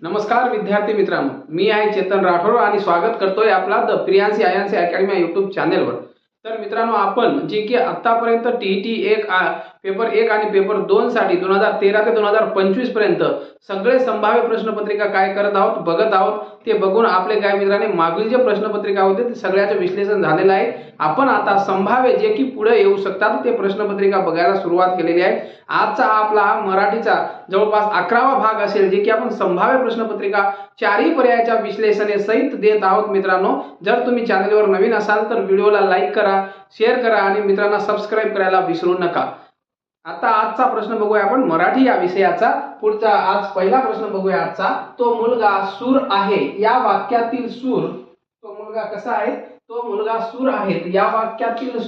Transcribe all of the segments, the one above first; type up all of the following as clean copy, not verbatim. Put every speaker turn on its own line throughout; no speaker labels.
नमस्कार विद्यार्थी मित्रांनो, मी आहे चेतन राठोड आणि स्वागत करतोय आपला द प्रियांसी आयांसी अकॅडमी यूट्यूब चॅनेलवर। तर मित्रांनो, आपण जे की आतापर्यंत टीईटी 1 पेपर 1 आणि पेपर 2 साठी 2013 ते 2025 पर्यंत सगळे संभाव्य प्रश्नपत्रिका काय करत आहोत बघत आहोत। ते बघून आपले काय मित्रांनी मागील जे प्रश्नपत्रिका होते ते सगळ्याचे विश्लेषण झालेलं आहे। आपण आता संभाव्य जे की पुढे येऊ शकतात ते प्रश्नपत्रिका बघायला सुरुवात केलेली आहे। आजचा आपला मराठीचा जवळपास 11वा भाग असेल, जे की आपण संभाव्य प्रश्नपत्रिका चारही पर्यायाच्या विश्लेषणे सहित देत आहोत। मित्रांनो, जर तुम्ही चॅनलवर नवीन असाल तर व्हिडिओला लाईक करा, शेअर करा आणि मित्रांना सबस्क्राइब करायला विसरू नका। आता आजचा प्रश्न बघूया आपण मराठी या विषयाचा। पुढचा आज पहिला प्रश्न बघूया आजचा। तो मुलगा सूर आहे या वाक्यातील सूर, तो मुलगा कसा आहे? तो मुलगा सूर आहे या वाक्यातील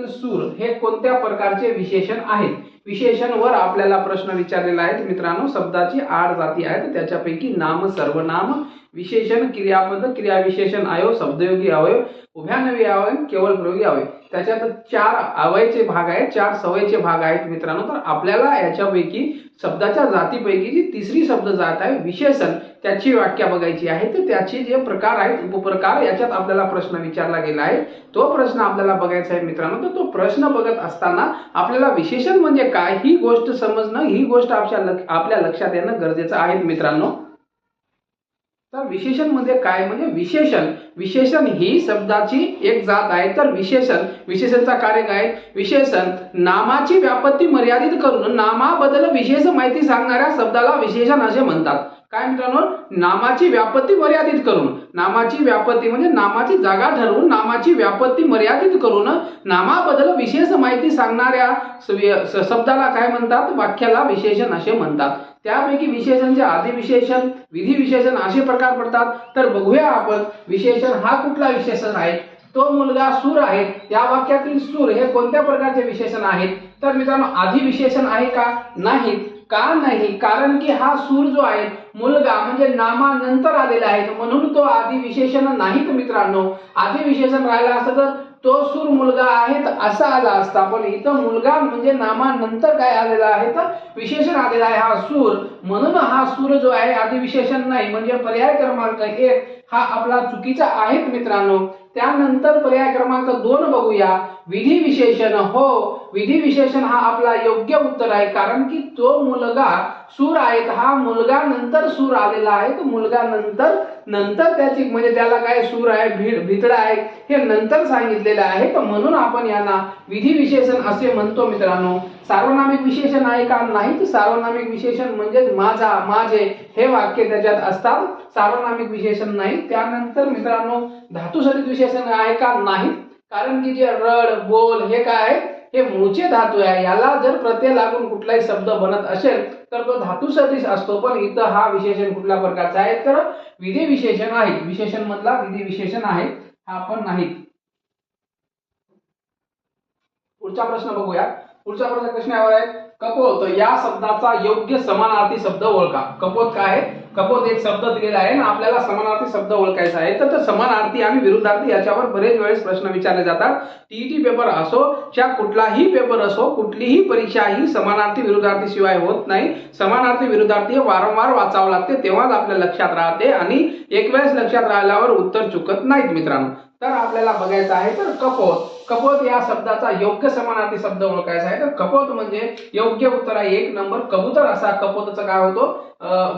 सूर हे कोणत्या प्रकारचे विशेषण आहेत? विशेषण वर आपल्याला प्रश्न विचारलेला आहे मित्रांनो। शब्दाची 8 जाती आहेत, त्याच्यापैकी नाम, सर्वनाम, विशेषण, क्रियापद, क्रियाविशेषण, अवयव, शब्दयोगी अवयव, उभयनामी अवयव, केवळ प्रयोगी अवयव, त्याच्यात 4 अवयवाचे भाग आहेत, 4 सवयीचे भाग आहेत मित्रांनो। तर आपल्याला याच्यापैकी शब्दाच्या जातीपैकी जी तिसरी शब्द जात आहे विशेषण, त्याची व्याख्या बघायची आहे। तर त्याचे जे प्रकार आहेत उपप्रकार, याच्यात आपल्याला प्रश्न विचारला गेला आहे, तो प्रश्न आपल्याला बघायचा आहे मित्रांनो। तर तो प्रश्न बघत असताना आपल्याला विशेषण म्हणजे काय ही गोष्ट समजणं, ही गोष्ट आपल्या लक्षात येणं गरजेचं आहे मित्रांनो। तर विशेषण म्हणजे काय? म्हणजे विशेषण ही शब्दाची एक जात आहे। तर विशेषणचा कार्य काय? विशेषण नामाची व्याप्ती मर्यादित करून नामाबद्दल विशेष माहिती सांगणाऱ्या शब्दाला विशेषण असे म्हणतात। काय मित्रांनो? नामाची व्याप्ती मर्यादित करून, नामाची व्याप्ती म्हणजे नामाची जागा ठरवून नामाची व्याप्ती मर्यादित करून नामाबद्दल विशेष माहिती सांगणाऱ्या शब्दाला काय म्हणतात? वाक्याला विशेषण असे म्हणतात। त्यापैकी विशेषणचे आदिविशेषण, विधिविशेषण असे प्रकार पडतात। तर बघूया आपण विशेषण हा कुठला विशेषण आहे? तो मुलगा सूर आहे या वाक्यातील सूर हे कोणत्या प्रकारचे विशेषण आहेत? तर मित्रांनो, आदिविशेषण आहे का? नाही। का नाही? कारण की हा सूर जो आहे मुलगा म्हणजे नामानंतर आलेला आहे, म्हणून तो आदिविशेषण नाहीत मित्रांनो। आदिविशेषण राहिला असतं तर तो सूर मुलगा आहे असा आला असता, पण इथं मुलगा म्हणजे नामानंतर काय आलेला आहे तर विशेषण आलेला आहे हा सूर, म्हणून हा सूर जो आहे आदिविशेषण नाही। म्हणजे पर्याय क्रमांक 1 हा आपला चुकीचा आहे मित्रांनो। त्यानंतर पर्याय क्रमांक 2 बघूया, विधिविशेषण। हो, विधिविशेषण हा आपला योग्य उत्तर आहे, कारण की तो मुलगा सूर आहे, हा मुलगा नंतर सूर आलेला आहे। तो मुलगा नंतर त्याची म्हणजे त्याला काय सूर आहे, भितडा आहे हे नंतर सांगितलेले आहे, तर म्हणून आपण यांना विधिविशेषण असे म्हणतो मित्रांनो। सार्वनामिक विशेषण आहे का? नाही। तर सार्वनामिक विशेषण म्हणजे माझा, माझे हे वाक्य त्याच्यात असतात, सार्वनामिक विशेषण नाही। त्यानंतर मित्रांनो, धातुसहित विशेषण आहे का? नाही, कारण की जे रड, बोल हे काय आहे, हे मूळचे धातू आहे। याला जर प्रत्यय लागून कुठलाही शब्द बनत असेल तर तो धातू सदृश असतो, पण इथं हा विशेषण कुठल्या प्रकारचा आहे तर विधिविशेषण आहे। विशेषण मधला विधिविशेषण आहे, हा पण नाही। पुढचा प्रश्न बघूया। पुढचा प्रश्न यावर आहे, कपोत या शब्दाचा योग्य समानार्थी शब्द ओळखा। कपोत काय आहे? कपोत एक शब्द दिलेला आहे ना, आपल्याला समानार्थी शब्द ओळखायचा आहे। तर समानार्थी आणि विरुद्धार्थी याच्यावर बरेच वेळेस प्रश्न विचारले जातात। टीईटी पेपर असो च्या कुठलाही पेपर असो, कुठलीही परीक्षा ही समानार्थी विरुद्धार्थी शिवाय होत नाही। समानार्थी विरुद्धार्थी वारंवार वाचावं लागते, तेव्हाच आपल्या लक्षात राहते आणि एक वेळेस लक्षात राहिल्यावर उत्तर चुकत नाहीत मित्रांनो। तर आपल्याला बघायचं आहे तर कपोत या शब्दाचा योग्य समानार्थी शब्द ओळखायचा आहे। तर कपोत म्हणजे योग्य उत्तर आहे 1 नंबर कबूतर असा कपोतचा काय होतो?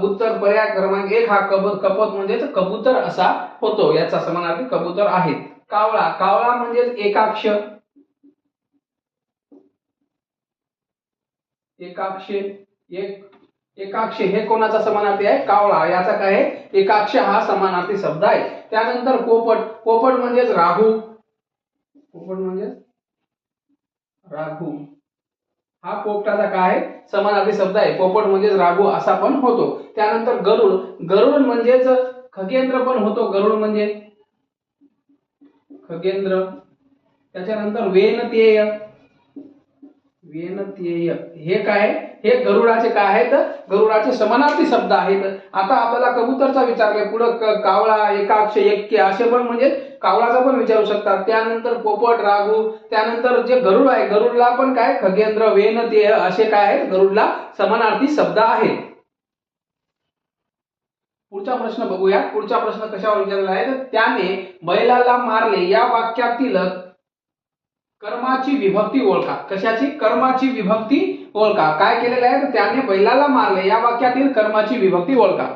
उत्तर पर्याय क्रमांक 1 हा कपोत म्हणजे कबूतर असा होतो, याचा समानार्थी कबूतर आहे। कावळा म्हणजे एकाक्ष हे कोणाचा समानार्थी आहे? कावळा, याचा काय आहे? एकाक्ष हा समानार्थी शब्द आहे। त्यानंतर पोपट म्हणजे राघू हा पोपटाचा काय आहे? समानार्थी शब्द आहे। पोपट म्हणजे राघू असा पण होतो। त्यानंतर गरुड म्हणजेच खगेंद्र पण होतो, गरुड म्हणजे खगेंद्र। त्याच्यानंतर वेनतेय हे काय? हे गरुडाचे काय आहेत? गरुडाचे समानार्थी शब्द आहेत। आता आपल्याला कबूतरचा विचारले, पुढे कावळा, एकाक्ष, एक्के असे पण म्हणजे कावळाचा पण विचारू शकतात। त्यानंतर पोपट, राघू, त्यानंतर जे गरुड आहे गरुडला पण काय खगेंद्र, वेनतेय असे काय आहेत? गरुडला समानार्थी शब्द आहेत। पुढचा प्रश्न बघूया. पुढचा प्रश्न कशावर विचारलेला आहे तर त्याने बैलाला मारले या वाक्यातील कर्माची विभक्ती ओळखा. कशाची? कर्माची विभक्ती ओळखा. काय केलेलं आहे तर त्याने बैलाला मारले या वाक्यातील कर्माची विभक्ती ओळखा.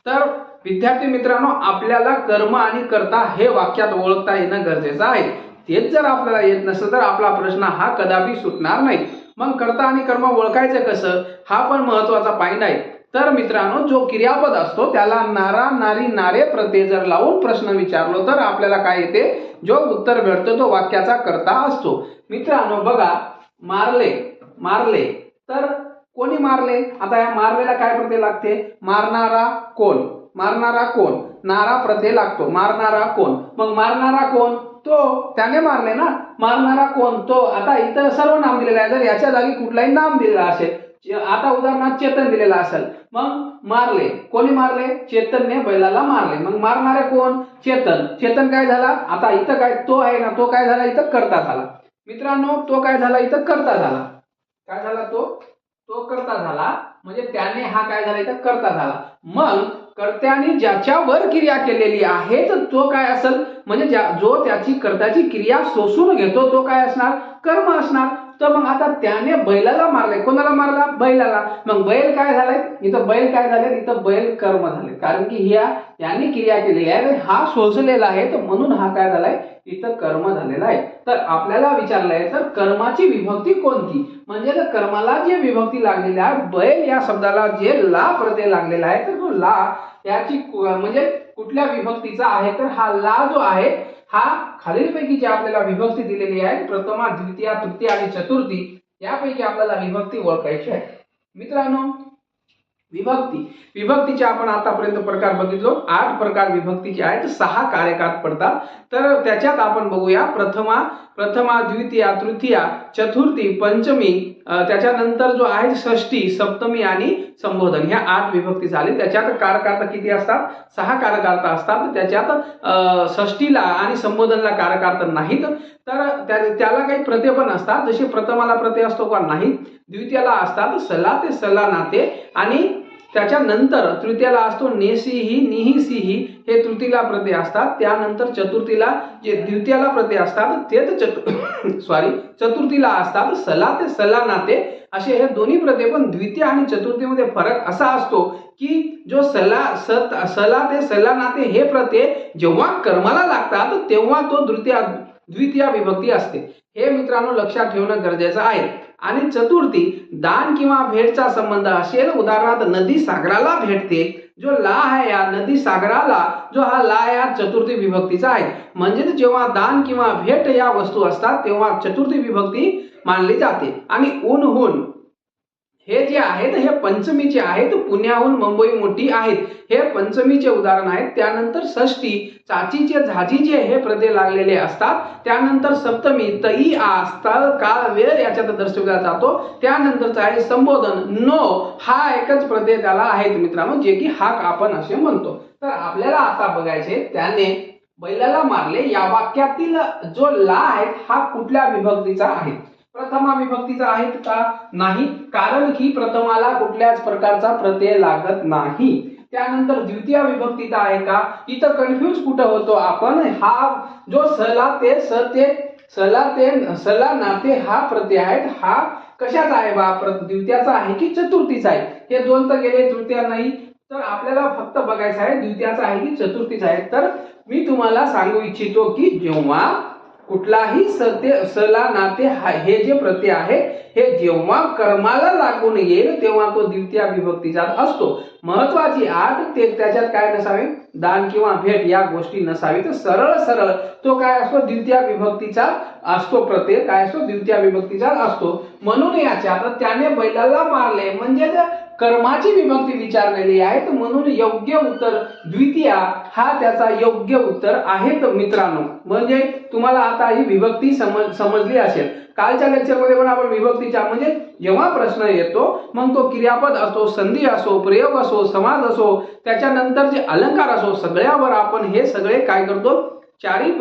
तर विद्यार्थी मित्रांनो, आपल्याला कर्म आणि कर्ता हे वाक्यात ओळखता येणं गरजेचं आहे. तेच जर आपल्याला येत नसेल तर आपला प्रश्न हा कदापि सुटणार नाही. मग कर्ता आणि कर्म ओळखायचं कसं, हा पण महत्वाचा पॉइंट आहे. तर मित्रांनो, जो क्रियापद असतो त्याला नारा नारी नारे प्रत्यय जर लावून प्रश्न विचारलो तर आपल्याला काय येते, जो उत्तर भेटतो तो वाक्याचा कर्ता असतो. मित्रांनो बघा, मारले मारले तर कोणी मारले? आता या मारलेला काय प्रत्यय लागते? मारणारा कोण? मारणारा कोण? नारा प्रत्यय लागतो. मारणारा कोण? मग मारणारा कोण? तो. त्याने मारले ना. मारणारा कोण? तो. आता इथं सर्व नाम दिलेलं आहे. जर याच्या जागी कुठलाही नाम दिलेला असेल, आता उदाहरणार्थ चेतन दिलेला असेल, मग मारले, कोणी मारले? चेतनने बैलाला मारले. मग मारणारे कोण? चेतन. चेतन काय झाला? आता इथं काय तो आहे ना, तो काय झाला? इथं कर्ता झाला. मित्रांनो, तो काय झाला? इथं कर्ता झाला. काय झाला? तो कर्ता झाला. म्हणजे त्याने हा काय झाला? इथं कर्ता झाला. मग कर्त्याने ज्याच्यावर क्रिया केलेली आहे तर तो काय असेल? म्हणजे जो त्याची कर्त्याची क्रिया शोषून घेतो तो काय असणार? कर्म असणार. तर मग आता त्याने बैलाला मारले. कोणाला मारला? बैलाला. मग बैल काय झालाय? इथं बैल काय झाले? इथं बैल कर्म झाले. कारण की याने क्रिया केलेली आहे, हा शोषलेला आहे, तर म्हणून हा काय झालाय? इथं कर्म झालेला आहे. तर आपल्याला विचारलंय तर कर्माची विभक्ती कोणती? म्हणजे तर कर्माला जे विभक्ती लागलेली आहे, बैल या शब्दाला जे ला प्रत्यय लागलेला आहे, तर तो ला याची म्हणजे कुठल्या विभक्तीचा आहे? तर हा ला जो आहे हा खालीलपैकी जे आपल्याला विभक्ती दिलेली आहे, प्रथमा, द्वितीया, तृतीया आणि चतुर्थी, यापैकी आपल्याला विभक्ती ओळखायची आहे. मित्रांनो, विभक्तीचे आपण आतापर्यंत प्रकार बघितलो. 8 प्रकार विभक्तीचे आहेत. 6 कारकात पडतात. तर त्याच्यात आपण बघूया प्रथमा, द्वितीया, तृतीया, चतुर्थी, पंचमी, त्याच्यानंतर जो आहे षष्ठी, सप्तमी आणि संबोधन, ह्या 8 विभक्ती झाली. त्याच्यात कारकार्थ किती असतात? 6 कारकार्थ असतात. त्याच्यात षष्ठीला आणि संबोधनला कारकार्थ नाहीत. तर त्याला काही प्रत्यय पण असतात. जसे प्रथमाला प्रत्यय असतो का? नाही. द्वितीयाला असतात सला ते सला नाते, आणि त्याच्यानंतर तृतीयाला असतो नेसीही, निहिसीही, हे तृतीयला प्रत्यय असतात. त्यानंतर चतुर्थीला जे द्वितीयाला प्रत्यय असतात तेच चतुर्थीला असतात सला ते सला नाते, असे हे दोन्ही प्रत्यय. पण द्वितीय आणि चतुर्थीमध्ये फरक असा असतो की जो सला ते सला नाते हे प्रत्यय जेव्हा कर्माला लागतात तेव्हा तो द्वितीय विभक्ती असते. हे मित्रांनो लक्षात ठेवणं गरजेचं आहे. आणि चतुर्थी दान किंवा भेटचा संबंध असेल, उदाहरणार्थ नदी सागराला भेटते, जो ला आहे या नदी सागराला, जो हा ला या चतुर्थी विभक्तीचा आहे. म्हणजे जेव्हा दान किंवा भेट या वस्तू असतात तेव्हा चतुर्थी विभक्ती मानली जाते. आणि ऊनहून हे जे आहेत हे पंचमीचे आहेत. पुण्याहून मुंबई मोठी आहेत, हे पंचमीचे उदाहरण आहेत. त्यानंतर षष्ठी चाचीचे झाजीचे हे प्रत्यय लागलेले असतात. त्यानंतर सप्तमी तई आ स्थळ काळ वेळ याच्यात दर्शवला जातो. त्यानंतरचा आहे संबोधन नो, हा एकच प्रत्यय त्याला आहेत मित्रांनो, जे की हाक आपण असे म्हणतो. तर आपल्याला आता बघायचे त्याने बैलाला मारले या वाक्यातील जो ला आहे हा कुठल्या विभक्तीचा आहे? प्रथमा विभक्तीचा आहेत का? नाही, कारण की प्रथमाला कुठल्याच प्रकारचा प्रत्यय लागत नाही. त्यानंतर द्वितीय विभक्तीचा आहे का? इथं कन्फ्यूज कुठं होतो आपण? हा जो सला नाते हा प्रत्यय आहे, हा कशाचा आहे बा? द्वितीयाचा आहे की चतुर्थीचा आहे? हे दोन तर गेले, तृतीय नाही. तर आपल्याला फक्त बघायचं आहे द्वितीयाचा आहे की चतुर्थीचा आहे. तर मी तुम्हाला सांगू इच्छितो की जेव्हा कुठलाही सला नाते हे जे प्रत्यय आहे हे जेव्हा कर्माला लागून येईल तेव्हा तो द्वितीय विभक्तीचा असतो. महत्वाची आठ त्याच्यात काय नसावे? दान किंवा भेट या गोष्टी नसावी. तर सरळ तो काय असतो? द्वितीय विभक्तीचा असतो. प्रत्यय काय असतो? द्वितीय विभक्तीचा असतो. म्हणून याच्यात त्याने बैलाला मारले म्हणजे कर्माची विभक्ती विचारलेली आहे, तर म्हणून योग्य उत्तर द्वितीय हा त्याचा योग्य उत्तर आहे. तर मित्रांनो, म्हणजे तुम्हाला आता ही विभक्ती समजली असेल. कालच्या लेक्चरमध्ये पण आपण विभक्तीच्या म्हणजे जेव्हा प्रश्न येतो मग तो क्रियापद असो, संधी असो, प्रयोग असो, समास असो, त्याच्यानंतर जे अलंकार असो, सगळ्यावर आपण हे सगळे काय करतो? चारी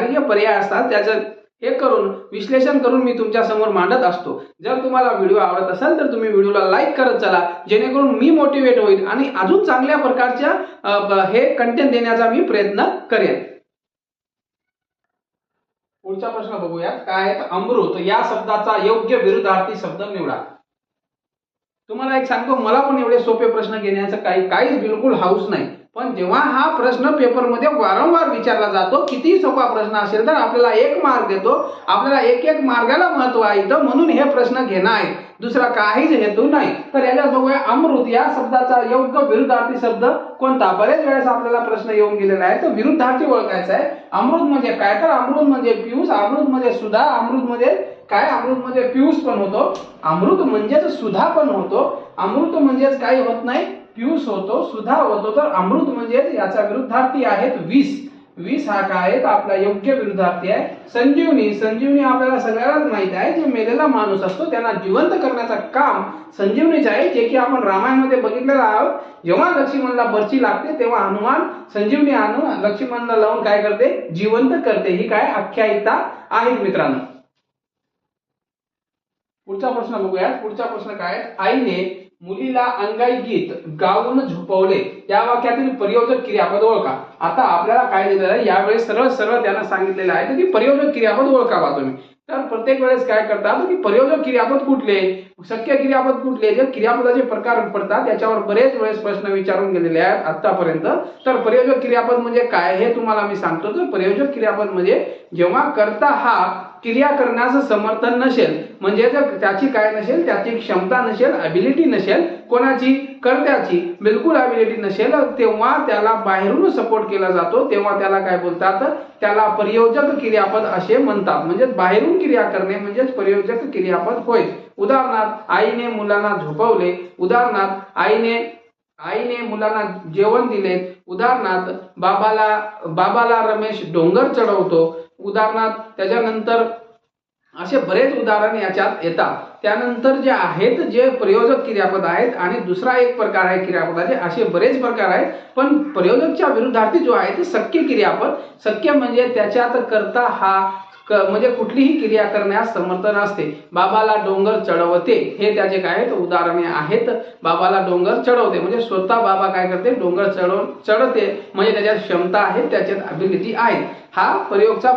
जे पर्याय असतात त्याचं हे करून विश्लेषण करून मी तुमच्या समोर मांडत असतो। जर तुम्हाला व्हिडिओ आवडत असेल तर तुम्ही व्हिडिओला लाईक करत चला, जेणेकरून मी मोटिवेट होईल आणि अजून चांगल्या प्रकारच्या हे कंटेंट देण्याचा मी प्रयत्न करेन। पुढचा प्रश्न बघूया काय आहे, अमृत या शब्दाचा योग्य विरुद्धार्थी शब्द निवडा। तुम्हाला एक सांगतो, मला पण एवढे सोपे प्रश्न घेण्याचं काहीच बिलकुल हाऊस नाही, पण जेव्हा हा प्रश्न पेपरमध्ये वारंवार विचारला जातो, किती सोपा प्रश्न असेल तर आपल्याला 1 मार्क देतो, आपल्याला एक मार्गाला महत्व आहे म्हणून हे प्रश्न घेणं आहे, दुसरा काहीच हेतू नाही। तर याच्यात बघूया अमृत या शब्दाचा योग्य विरुद्धार्थी शब्द कोणता। बरेच वेळेस आपल्याला प्रश्न येऊन गेलेला आहे, तर विरुद्धार्थी ओळखायचा आहे। अमृत म्हणजे काय, तर अमृत म्हणजे पियूष, अमृत म्हणजे सुधा, अमृत म्हणजे काय, अमृत म्हणजे पियूष पण होतो, अमृत म्हणजेच सुधा पण होतो, अमृत म्हणजेच काही होत नाही पियूष होतो, सुधा होतो, तर अमृत म्हणजे याचा विरुद्धार्थी आहेत विष। विष हा काय आहे, आपला योग्य विरुद्धार्थी आहे संजीवनी। संजीवनी आपल्याला सगळ्यांनाच माहित आहे, जे मेलेला माणूस असतो त्यांना जिवंत करण्याचं काम संजीवनीच आहे, जे की आपण रामायणामध्ये बघितलेलं आहोत। जेव्हा लक्ष्मणला बर्ची लागते तेव्हा हनुमान संजीवनी आणून लक्ष्मणला लावून काय करते, जिवंत करते। ही काय आख्यायिका आहे मित्रांनो। पुढचा प्रश्न बघूया। पुढचा प्रश्न काय आहे, आईने मुलीला अंगाई गीत गाऊन झोपवले या वाक्यातील प्रयोजक क्रियापद ओळखा। आता आपल्याला काय दिलेलं आहे, यावेळेस सरळ त्यांना सांगितलेलं आहे की प्रयोजक क्रियापद ओळखावा तुम्ही। तर प्रत्येक वेळेस काय करतात की प्रयोजक क्रियापद कुठले, शक्य क्रियापद कुठले, जे क्रियापदाचे प्रकार पडतात त्याच्यावर बरेच वेळेस प्रश्न विचारून गेलेले आहेत आतापर्यंत। तर प्रयोजक क्रियापद म्हणजे काय हे तुम्हाला मी सांगतो। तर प्रयोजक क्रियापद म्हणजे जेव्हा कर्ता हा क्रिया करण्यास समर्थ नसेल, म्हणजे जर त्याची काय नसेल, त्याची क्षमता नसेल, ॲबिलिटी नसेल, कोणाची, कर्त्याची बिलकुल ॲबिलिटी नसेल, तेव्हा त्याला बाहेरून सपोर्ट केला जातो, तेव्हा त्याला काय बोलतात, त्याला प्रयोजक क्रियापद असे म्हणतात। म्हणजे बाहेरून क्रिया करणे म्हणजे प्रयोजक क्रियापद होय। उदाहरणार्थ आईने मुलांना झोपवले, उदाहरणार्थ आईने मुलांना जेवण दिले, उदाहरणार्थ बाबाला रमेश डोंगर चढवतो, उदाहरणार्थ त्याच्यानंतर असे बरेच उदाहरण याच्यात येतात। त्यानंतर जे आहेत जे प्रयोजक क्रियापद आहेत आणि दुसरा एक प्रकार आहे क्रियापदाचे, असे बरेच प्रकार आहेत, पण प्रयोजकच्या विरुद्धार्थी जो आहे ते शक्य क्रियापद। शक्य म्हणजे त्याच्यात कर्ता हा म्हणजे कुठलीही क्रिया करण्यास समर्थ नसते। बाबाला डोंगर चढवते हे त्याचे काय उदाहरणे आहेत। बाबाला डोंगर चढवते म्हणजे स्वतः बाबा काय करते, डोंगर चढते, म्हणजे त्याच्यात क्षमता आहे, त्याच्यात ॲबिलिटी आहे। हा प्रयोगचा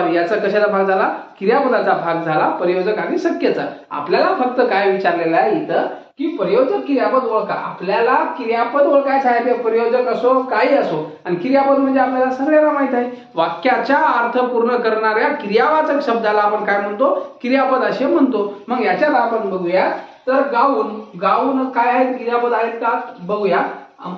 याचा कशाचा भाग झाला, क्रियापदाचा भाग झाला, प्रयोजक आणि शक्यचा। आपल्याला फक्त काय विचारलेलं आहे इथं की प्रयोजक क्रियापद ओळखा। आपल्याला क्रियापद ओळखायचं आहे, ते प्रयोजक असो काही असो, आणि क्रियापद म्हणजे आपल्याला सगळ्यांना माहित आहे, वाक्याचा अर्थ पूर्ण करणाऱ्या क्रियावाचक शब्दाला आपण काय म्हणतो, क्रियापद असे म्हणतो। मग याच्यात आपण बघूया, तर गाऊन काय आहेत, क्रियापद आहेत का बघूया।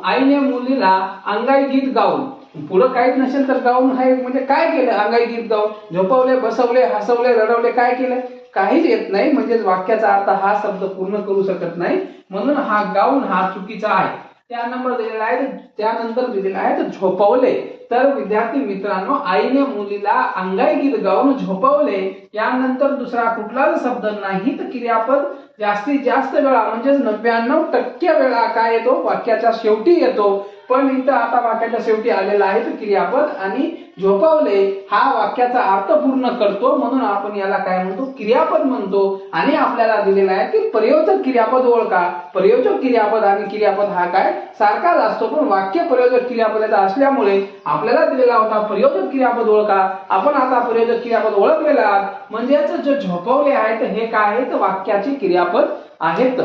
आईने मुलीला अंगाई गीत गाऊन, पुढे काहीच नसेल तर गाऊन आहे म्हणजे काय केलं, अंगाई गीत गाऊन, झोपवले, बसवले, हसवले, रडवले, काय केलं, काहीच येत नाही, म्हणजे वाक्याचा अर्थ हा शब्द पूर्ण करू शकत नाही, म्हणून हा गाऊन हा चुकीचा आहे। त्यानंतर दिलेला आहे झोपवले। तर विद्यार्थी मित्रांनो, आईने मुलीला अंगाई गीत गाऊन झोपवले यानंतर दुसरा कुठलाच शब्द नाही, तर क्रियापद जास्तीत जास्त वेळा म्हणजे 99% वेळा काय येतो, वाक्याच्या शेवटी येतो। पण इथं आता वाक्याच्या शेवटी आलेला आहे तर क्रियापद, आणि झोपवले हा वाक्याचा अर्थ पूर्ण करतो, म्हणून आपण याला काय म्हणतो, क्रियापद म्हणतो। आणि आपल्याला दिलेला आहे की प्रयोजक क्रियापद ओळखा। प्रयोजक क्रियापद आणि क्रियापद हा काय सारखाच असतो, पण वाक्य प्रयोजक क्रियापदाचा असल्यामुळे आपल्याला दिलेला होता प्रयोजक क्रियापद ओळखा। आपण आता प्रयोजक क्रियापद ओळखलेला आहात, म्हणजेच जे झोपवले आहेत हे काय आहेत, वाक्याचे क्रियापद आहेत।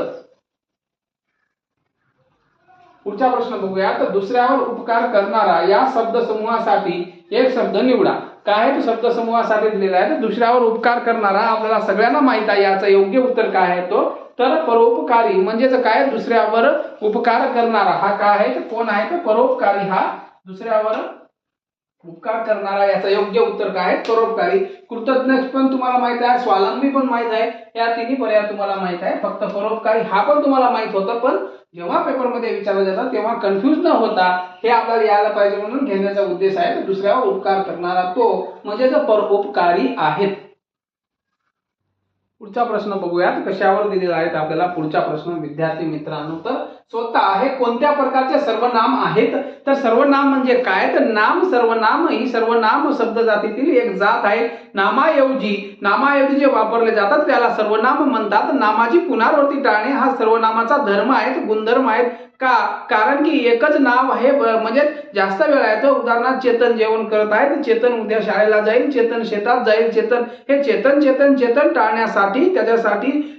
पुढचा प्रश्न बघूया, तर दुसऱ्यावर उपकार करणारा या शब्द समूहासाठी एक शब्द निवडा। काय आहे, शब्द समूहासाठी दिलेला आहे, तर दुसऱ्यावर उपकार करणारा आपल्याला सगळ्यांना माहित आहे, याचं योग्य उत्तर काय आहे तो, तर परोपकारी। म्हणजेच काय, दुसऱ्यावर उपकार करणारा हा काय आहे, तर कोण आहे, तर परोपकारी हा दुसऱ्यावर उपकार करणारा, याचं योग्य उत्तर काय आहे, परोपकारी। कृतज्ञ पण तुम्हाला माहित आहे, स्वावलंबी पण माहित आहे, या तिन्ही पर्याय तुम्हाला माहित आहे, फक्त परोपकारी हा पण तुम्हाला माहित होतं, पण जेव्हा पेपरमध्ये विचारलं जातं तेव्हा कन्फ्यूज न होता हे आपल्याला यायला पाहिजे म्हणून घेण्याचा उद्देश आहे। तर दुसऱ्यावर उपकार करणारा तो म्हणजे जो परोपकारी आहेत। पुढचा प्रश्न बघूयात, कशावर दिलेला आहे आपल्याला पुढचा प्रश्न विद्यार्थी मित्रांनो, तर स्वतः हे कोणत्या प्रकारचे सर्वनाम आहेत? तर सर्वनाम म्हणजे काय? तर नाम सर्वनाम ही सर्वनाम शब्द जातीतील एक जात आहे. नामाऐवजी जे वापरले जातात त्याला सर्वनाम म्हणतात. नामाची पुनरावृत्ती टाळणे हा सर्वनामाचा धर्म आहे, गुणधर्म आहे. का? कारण की एकच नाव आहे म्हणजे जास्त वेळा येतो. उदाहरणार्थ चेतन जेवण करत आहे, चेतन उद्या शाळेला जाईल, चेतन शेतात जाईल. चेतन हे चेतन टाळण्यासाठी त्याच्यासाठी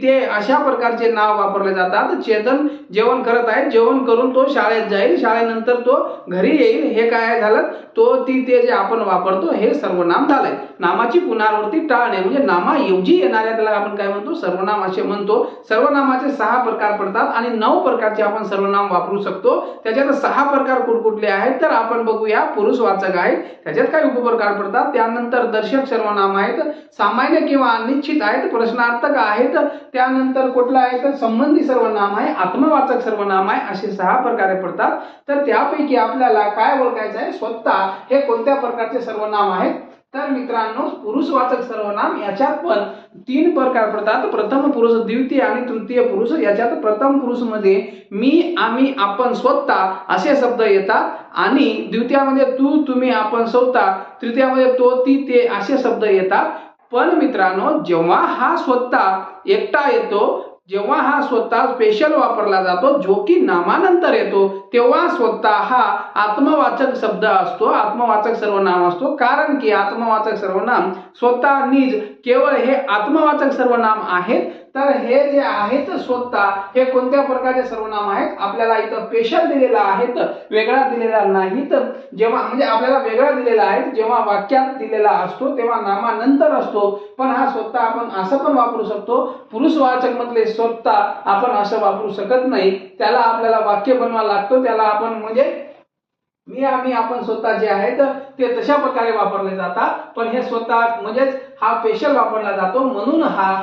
ते अशा प्रकारचे नाव वापरले जातात. चेतन जेवण करत आहे, जेवण करून तो शाळेत जाईल, शाळेनंतर तो घरी येईल. हे काय झालं? ते जे आपण वापरतो हे सर्वनाम झालंय. नामाची पुनरावृत्ती टाळणे म्हणजे नामाऐवजी येणाऱ्या त्याला आपण काय म्हणतो? सर्वनाम असे म्हणतो. सर्वनामाचे 6 प्रकार पडतात आणि 9 प्रकारचे आपण सर्वनाम वापरू शकतो. त्याच्यात 6 प्रकार कुठले आहेत तर आपण बघूया. पुरुषवाचक आहेत, त्याच्यात काही उपप्रकार पडतात. त्यानंतर दर्शक सर्वनाम आहेत, सामान्य किंवा अनिश्चित आहेत, प्रश्नार्थक आहेत. त्यानंतर कुठला आहे तर संबंधी सर्वनाम आहे, आत्मवाचक सर्वनाम आहे. असे 6 प्रकारे पडतात. तर त्यापैकी आपल्याला काय ओळखायचं आहे? स्वतः हे कोणत्या प्रकारचे सर्वनाम आहेत? तर मित्रांनो, पुरुषवाचक सर्वनाम याच्यात पण 3 प्रकार पडतात. प्रथम पुरुष, द्वितीय आणि तृतीय पुरुष. याच्यात प्रथम पुरुष मध्ये मी, आम्ही, आपण, स्वतः असे शब्द येतात आणि द्वितीयामध्ये तू, तुम्ही, आपण, स्वतः. तृतीयामध्ये तो, ती, ते असे शब्द येतात. पण मित्रांनो, जेव्हा हा स्वतः एकटा येतो, जेव्हा हा स्वतः स्पेशल वापरला जातो जो की नामानंतर येतो, तेव्हा स्वतः हा आत्मवाचक शब्द असतो, आत्मवाचक सर्वनाम असतो. कारण की आत्मवाचक सर्वनाम स्वतः, निज, केवळ हे आत्मवाचक सर्वनाम आहेत. तर हे जे आहेत स्वतः हे कोणत्या प्रकारचे सर्वनाम आहेत? आपल्याला इथं स्पेशल दिलेला आहे, वेगळा दिलेला नाही. तर जेव्हा म्हणजे आपल्याला वेगळा दिलेला आहे जेव्हा वाक्यात दिलेला असतो तेव्हा नामानंतर असतो. पण हा स्वतः आपण असं पण वापरू शकतो. पुरुषवाचक मधले स्वतः आपण असं वापरू शकत नाही, त्याला आपल्याला वाक्य बनवावं लागतो. त्याला आपण म्हणजे मी, आम्ही, आपण, स्वतः जे आहेत ते तशा प्रकारे वापरले जातात. पण हे स्वतः म्हणजेच हा स्पेशल वापरला जातो, म्हणून हा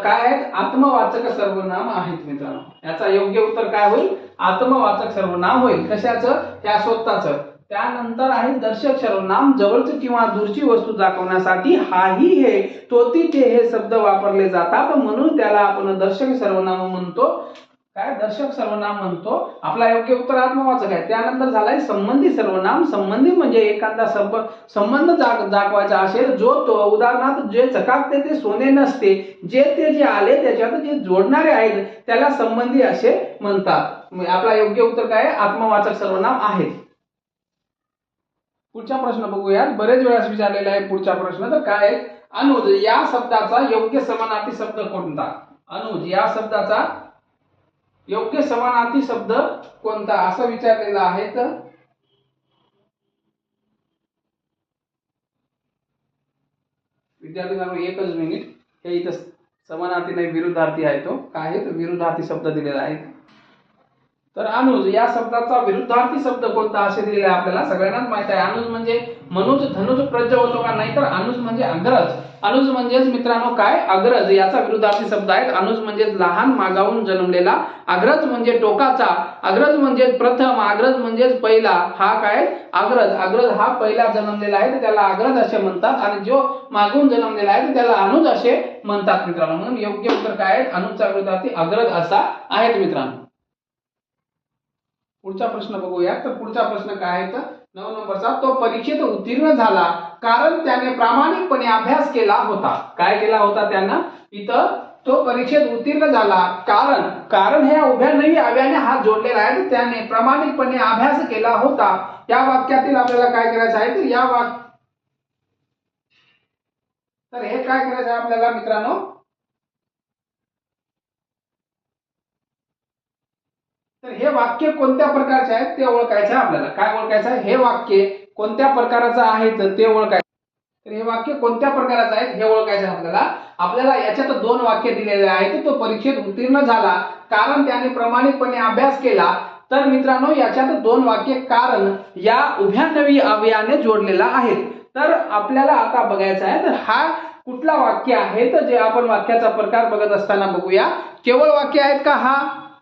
काय आहेत? आत्मवाचक सर्वनाम आहेत मित्रांनो. याचा योग्य उत्तर काय होईल? आत्मवाचक सर्वनाम होईल. कशाचं? त्या स्वतःचं. त्यानंतर आहे दर्शक सर्वनाम. जवळची किंवा दूरची वस्तू दाखवण्यासाठी हाही, हे, तो, ती, ते हे शब्द वापरले जातात, म्हणून त्याला आपण दर्शक सर्वनाम म्हणतो. काय? दर्शक सर्वनाम म्हणतो. आपला योग्य उत्तर आत्मवाचक आहे. त्यानंतर झालाय संबंधी सर्वनाम. संबंधी म्हणजे एखादा संबंध दाखवायचा असेल जो तो, उदाहरणार्थ जे चकाकते ते सोने नसते, जे आले त्याच्यात जे जोडणारे आहेत त्याला संबंधी असे म्हणतात. आपला योग्य उत्तर काय? आत्मवाचक सर्वनाम आहे. पुढचा प्रश्न बघूया. बरेच वेळा विचारलेला आहे पुढचा प्रश्न. तर काय आहे? अनुज या शब्दाचा योग्य समानार्थी शब्द कोणता? अनुज या शब्दाचा योग्य समानार्थी शब्द कोणता असं विचारलेला आहे. तर विद्यार्थी एकच मिनिट, हे इथं समानार्थी नाही विरुद्धार्थी आहे. तो काय आहे? विरुद्धार्थी शब्द दिलेला आहे. तर अनुज या शब्दाचा विरुद्धार्थी शब्द कोणता असे दिलेला आहे आपल्याला सगळ्यांनाच माहित आहे. अनुज म्हणजे मनुज, धनुज, प्रज होतो का? नाही. तर अनुज म्हणजे अग्रज. अनुज म्हणजेच मित्रांनो काय? अग्रज. याचा विरुद्धार्थी शब्द आहे. अनुज म्हणजे लहान, मागावून जन्मलेला. अग्रज म्हणजे टोकाचा. अग्रज म्हणजे प्रथम. अग्रज म्हणजे पहिला. हा काय? अग्रज हा पहिला जन्मलेला आहे त्याला अग्रज असे म्हणतात आणि जो मागून जन्मलेला आहे त्याला अनुज असे म्हणतात मित्रांनो. म्हणून योग्य उत्तर काय आहे? अनुजचा विरुद्धार्थी अग्रज असा आहे मित्रांनो. पुढचा प्रश्न बघूया. तर पुढचा प्रश्न काय आहे? तर 9 नंबरचा. तो परीक्षेत उत्तीर्ण झाला कारण त्याने प्रामाणिकपणे अभ्यास केला होता. काय केला होता त्यानं? इथं तो परीक्षेत उत्तीर्ण झाला कारण ह्या उभ्या नवी अव्याने हात जोडलेला आहे. तर त्याने प्रामाणिकपणे अभ्यास केला होता. या वाक्यातील आपल्याला काय करायचं आहे? तर हे काय करायचं आहे आपल्याला मित्रांनो? तर हे वाक्य कोणत्या प्रकारचे आहेत ते ओळखायचं आहे आपल्याला. काय ओळखायचं आहे? हे वाक्य कोणत्या प्रकारचं आहे ते ओळखायचं. तर हे वाक्य कोणत्या प्रकारचं आहे हे ओळखायचं आपल्याला. आपल्याला याच्यात 2 वाक्य दिलेले आहेत. तो परीक्षेत उत्तीर्ण झाला कारण त्याने प्रामाणिकपणे अभ्यास केला. तर मित्रांनो याच्यात 2 वाक्य कारण या उभ्या नवी अव्ययाने जोडलेला आहे. तर आपल्याला आता बघायचं आहे तर हा कुठला वाक्य आहे? तर जे आपण वाक्याचा प्रकार बघत असताना बघूया. केवळ वाक्य आहेत का?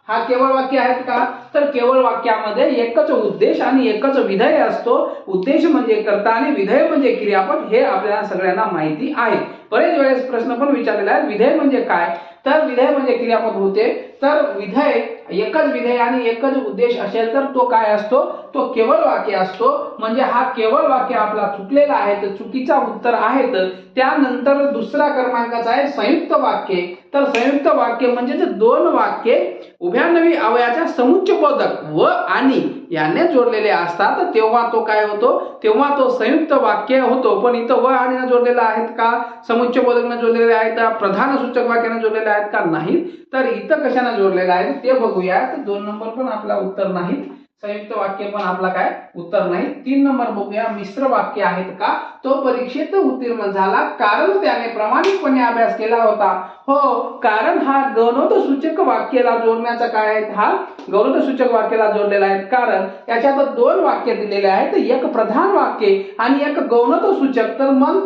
हा केवळ वाक्य आहेत का? तर केवळ वाक्यामध्ये एकच उद्देश आणि एकच विधेय असतो. उद्देश म्हणजे कर्ता आणि विधेय म्हणजे क्रियापद. हे आपल्याला सगळ्यांना माहिती आहे. बरेच वेळेस प्रश्न पण विचारलेला आहे विधेय म्हणजे काय? तर विधेय म्हणजे क्रियापद होते. तर विधेय एकच विधेय आणि एकच उद्देश असेल तर तो काय असतो, तो केवळ वाक्य असतो. म्हणजे हा केवळ वाक्य आपला चुकलेला आहे, तर चुकीचा उत्तर आहे. तर त्यानंतर दुसरा क्रमांकाचा आहे संयुक्त वाक्य. तर संयुक्त वाक्य म्हणजे दोन वाक्ये उभयनवी अवयवाच्या समुच्चयबोधक व आणि याने जोडलेले असतात, तेव्हा तो काय होतो, तेव्हा तो संयुक्त वाक्य होतो. पण इथं व आणि जोडलेला आहेत का, समुच्चयबोधकने जोडलेले आहेत का, प्रधान सूचक वाक्याने जोडलेले आहेत का, नाहीत. तर इथं कशाने जोडलेलं आहे ते बघूया. 2 नंबर पण आपला उत्तर नाहीत, संयुक्त वाक्य पण आपला काय उत्तर नाही. 3 नंबर बघूया, मिश्र वाक्य आहेत का, तो परीक्षेत उत्तीर्ण झाला कारण त्याने प्रामाणिकपणे अभ्यास केला होता. हो, कारण हा गौणोत्तरसूचक वाक्याला जोडण्याचा काय आहे, हा गौणोत्तरसूचक वाक्याला जोडलेला आहे. कारण याच्यात दोन वाक्य दिलेले आहेत, एक प्रधान वाक्य आणि एक गौणोत्तरसूचक. तर मग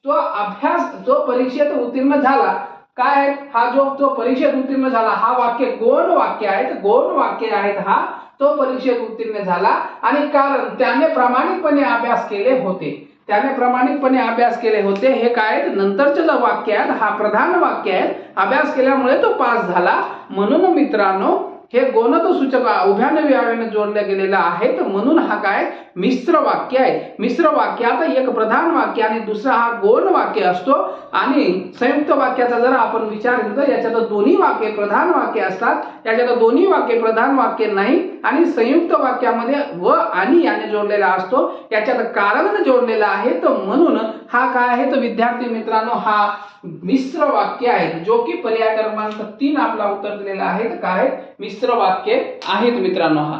तो अभ्यास जो परीक्षेत उत्तीर्ण झाला काय, हा जो परीक्षेत उत्तीर्ण झाला हा वाक्य गौण वाक्य आहेत, गौण वाक्य आहेत. हा तो परीक्षेत उत्तीर्ण झाला आणि कारण त्याने प्रामाणिकपणे अभ्यास केले होते. त्याने प्रामाणिकपणे अभ्यास केले होते हे काय नंतरचे जे वाक्य आहे हा प्रधान वाक्य आहे. अभ्यास केल्यामुळे तो पास झाला. म्हणून मित्रांनो हे गौणोत्तरसूचक उभयनवी अवयवाने जोडले गेलेले आहेत. म्हणून हा काय मिश्र वाक्य आहे. मिश्र वाक्यात एक प्रधान वाक्य आणि दुसरा हा गौण वाक्य असतो. आणि संयुक्त वाक्याचा जर आपण विचार केला तर याच्यात दोन्ही वाक्य प्रधान वाक्य असतात, याच्यात दोन्ही वाक्य प्रधान वाक्य नाही. आणि संयुक्त वाक्यामध्ये व आणि याने जोडलेला असतो, याच्यात कारण जोडलेला आहे. तर म्हणून हा काय आहे तर विद्यार्थी मित्रांनो हा मिश्र वाक्य आहे, जो की पर्याय क्रमांक 3 आपला उत्तर दिलेला आहे. काय मिश्र वाक्य आहेत मित्रांनो. हा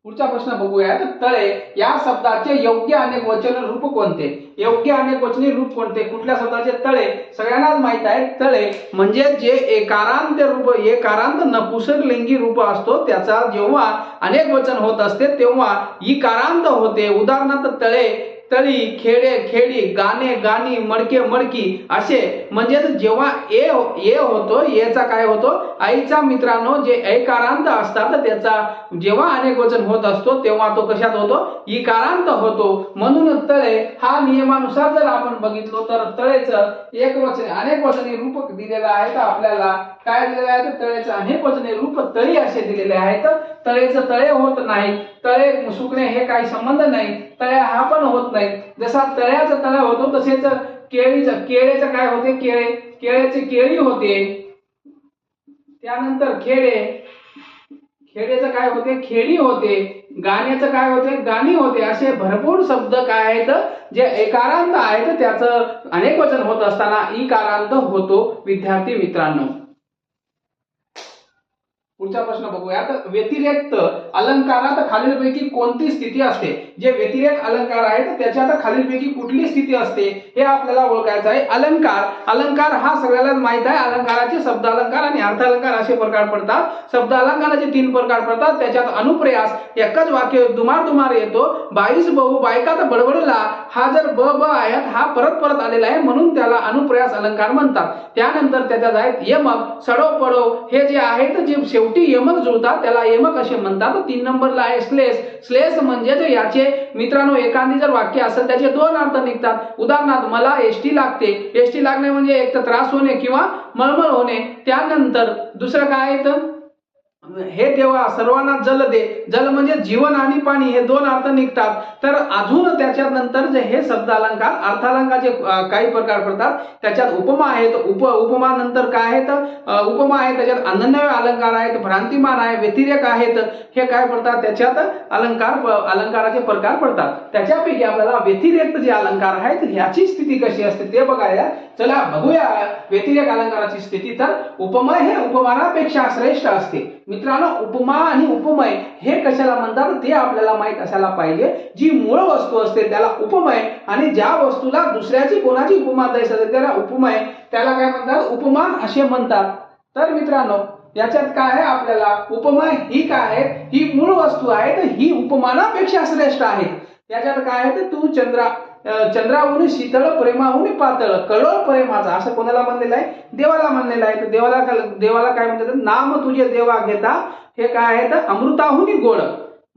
पुढचा प्रश्न बघूया. तळे या शब्दाचे योग्य अनेक वचन रूप कोणते, योग्य अनेक वचनी रूप कोणते, कुठल्या शब्दाचे तळे, सगळ्यांनाच माहित आहे तळे म्हणजे जे एकारांत रूप, एकारांत नपुंसकलिंगी रूप असतो त्याचा जेव्हा अनेक वचन होत असते तेव्हा इकारांत होते. उदाहरणार्थ तळे, तळी, खेडे, खेडी, गाणे, गाणी, मडके, मडकी असे. म्हणजे जेव्हा ए होतो, एचा काय होतो आईचा मित्रांनो जे ऐकारांत असतात त्याचा जेव्हा अनेक वचन होत असतो तेव्हा तो कशात होतो, इकारांत होतो. म्हणून तळे हा नियमानुसार जर आपण बघितलो तर तळेचं एक वचन अनेक वचनी रूप दिलेलं आहे. तर आपल्याला काय दिलेलं आहे तर तळेचं अनेक वचनी रूप तळी असे दिलेले आहेत. तळेचं तळे होत नाही, तळे सुकणे हे काही संबंध नाही, तळ्या हा पण होत नाही. जसा तळ्याचं तळ होतो तसेच केळेचं काय होते, केळेचे केळी होते. त्यानंतर खेडेचं काय होते, खेडी होते. गाण्याचं काय होते, गाणी होते. असे भरपूर शब्द काय आहेत जे एकारांत आहेत त्याचं अनेक वचन होत असताना इकारांत होतो विद्यार्थी मित्रांनो. पुढचा प्रश्न बघूया. व्यतिरेक्त अलंकारात खालीलपैकी कोणती स्थिती असते, जे व्यतिरेक अलंकार आहेत त्याच्यात खालीलपैकी कुठली स्थिती असते हे आपल्याला ओळखायचं आहे. अलंकार हा सगळ्याला माहित आहे. अलंकाराचे शब्द अलंकार आणि अर्थ अलंकार असे प्रकार पडतात. शब्द अलंकाराचे 3 प्रकार पडतात. त्याच्यात अनुप्रेयास एकच वाक्य दुमार येतो. 22 बहु बायकात बडबडला हा जर ब आयात हा परत आलेला आहे म्हणून त्याला अनुप्रेयास अलंकार म्हणतात. त्यानंतर त्याच्यात आहेत यमक, सडो पडो हे जे आहेत जे शेवटी यमक जुळतात त्याला यमक असे म्हणतात. 3 नंबरला आहे श्लेष म्हणजे याचे मित्रांनो एखादी जर वाक्य असेल त्याचे 2 अर्थ निघतात. उदाहरणार्थ मला एसटी लागते, एसटी लागणे म्हणजे एक तर त्रास होणे किंवा मळमळ होणे. त्यानंतर दुसरं काय आहे तर हे देवा सर्वांना जल दे, जल म्हणजे जीवन आणि पाणी हे 2 अर्थ निघतात. तर अजून त्याच्या नंतर जे हे शब्द अलंकार अर्थालंकाराचे काही प्रकार पडतात. त्याच्यात उपमा आहेत, उपमा नंतर काय आहेत उपमा आहे, त्याच्यात अनन्वय अलंकार आहेत, भ्रांतिमान आहे, व्यतिरेक आहेत. हे काय पडतात त्याच्यात अलंकाराचे प्रकार पडतात. त्याच्यापैकी आपल्याला व्यतिरेक जे अलंकार आहेत ह्याची स्थिती कशी असते ते बघायला चला बघूया. व्यतिरेक अलंकाराची स्थिती तर उपमा हे उपमानापेक्षा श्रेष्ठ असते. मित्रांनो उपमा आणि उपमेय हे कशाला म्हणतात ते आपल्याला माहित असायला पाहिजे. जी मूळ वस्तू असते त्याला उपमेय आणि ज्या वस्तूला दुसऱ्याची कोणाची उपमा द्यायची असते त्याला उपमेय, त्याला काय म्हणतात उपमान असे म्हणतात. तर मित्रांनो याच्यात काय आहे आपल्याला उपमेय ही काय आहे, ही मूळ वस्तू आहे तर ही उपमानापेक्षा श्रेष्ठ आहे. त्याच्यात काय आहे तर तू चंद्राहून शीतळ प्रेमाहून पातळ कळोळ प्रेमाचा असं कोणाला म्हणलेलं आहे, देवाला म्हणलेलं आहे. तर देवाला काय म्हणतात नाम तुझे देवा घेता हे काय आहे तर अमृताहून गोड.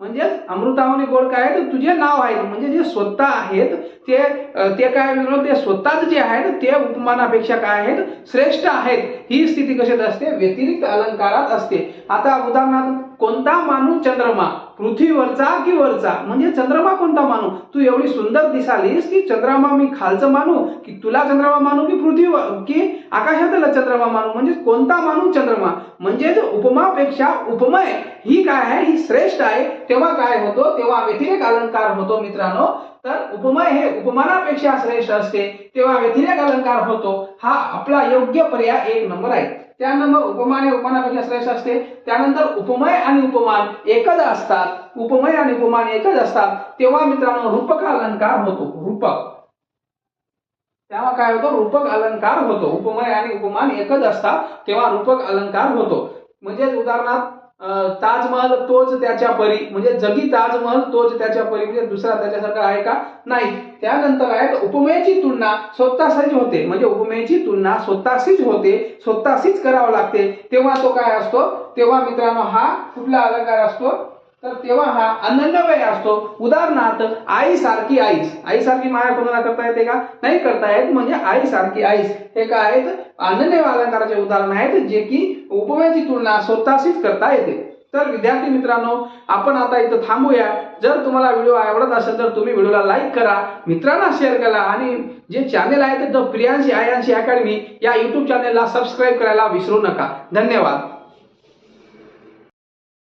म्हणजेच अमृताहुनी गोड काय आहे, तर तुझे नाव आहे, म्हणजे जे स्वतः आहेत ते काय मिळून ते स्वतःच जे आहेत ते उपमानापेक्षा काय आहेत, श्रेष्ठ आहेत. ही स्थिती कशात असते, व्यतिरिक्त अलंकारात असते. आता उदाहरणार्थ, कोणता मानू चंद्रमा, पृथ्वीवरचा की वरचा, म्हणजे चंद्रमा कोणता मानू, तू एवढी सुंदर दिसालीस की चंद्रमा मी खालचं मानू की तुला चंद्रमा मानू की पृथ्वी की आकाशातला चंद्रमा मानू, म्हणजे कोणता मानू चंद्रमा, म्हणजे उपमापेक्षा उपमय ही काय आहे, ही श्रेष्ठ आहे. तेव्हा काय होतो, तेव्हा व्यतिरेक अलंकार होतो मित्रांनो. तर उपमय हे उपमानापेक्षा श्रेष्ठ असते, तेव्हा व्यतिरेक अलंकार होतो. हा आपला योग्य पर्याय 1 नंबर आहे. त्यानंतर उपमान हे उपमानापेक्षा श्रेष्ठ असते. त्यानंतर उपमय आणि उपमान एकच असतात, उपमय आणि उपमान एकच असतात, तेव्हा मित्रांनो रूपक अलंकार होतो. रूपक, तेव्हा काय होतो, रूपक अलंकार होतो. उपमय आणि उपमान एकच असतात तेव्हा रूपक अलंकार होतो. म्हणजे उदाहरणार्थ ताजमहल तोच त्याच्या परी, म्हणजे जगी ताजमहल तोच त्याच्या परी, म्हणजे दुसरा त्याच्यासारखा आहे का, नाही. त्यानंतर आहे उपमेयाची तुलना स्वतःशीच होते, म्हणजे उपमेयाची तुलना स्वतःशीच होते, स्वतःशीच करावं लागते. तेव्हा तो काय असतो, तेव्हा मित्रांनो हा कुठला अलंकार असतो, तर तेव्हा हा अनन्यव्यय असतो. उदाहरणार्थ, आई सारखी आईस, आई सारखी माया कोणाला करता येते का, नाही करता येत, म्हणजे आई सारखी आईस हे काय आहेत, अनन्य अलंकाराचे उदाहरण आहेत, जे की उपमेयाची तुलना स्वतःशीच करता येते. तर विद्यार्थी मित्रांनो, आपण आता इथं थांबूया. जर तुम्हाला व्हिडिओ आवडत असेल तर तुम्ही व्हिडिओला लाईक करा, मित्रांना शेअर करा, आणि जे चॅनल आहे द प्रियांशी आयांशी अकॅडमी या युट्यूब चॅनलला सबस्क्राईब करायला विसरू नका. धन्यवाद.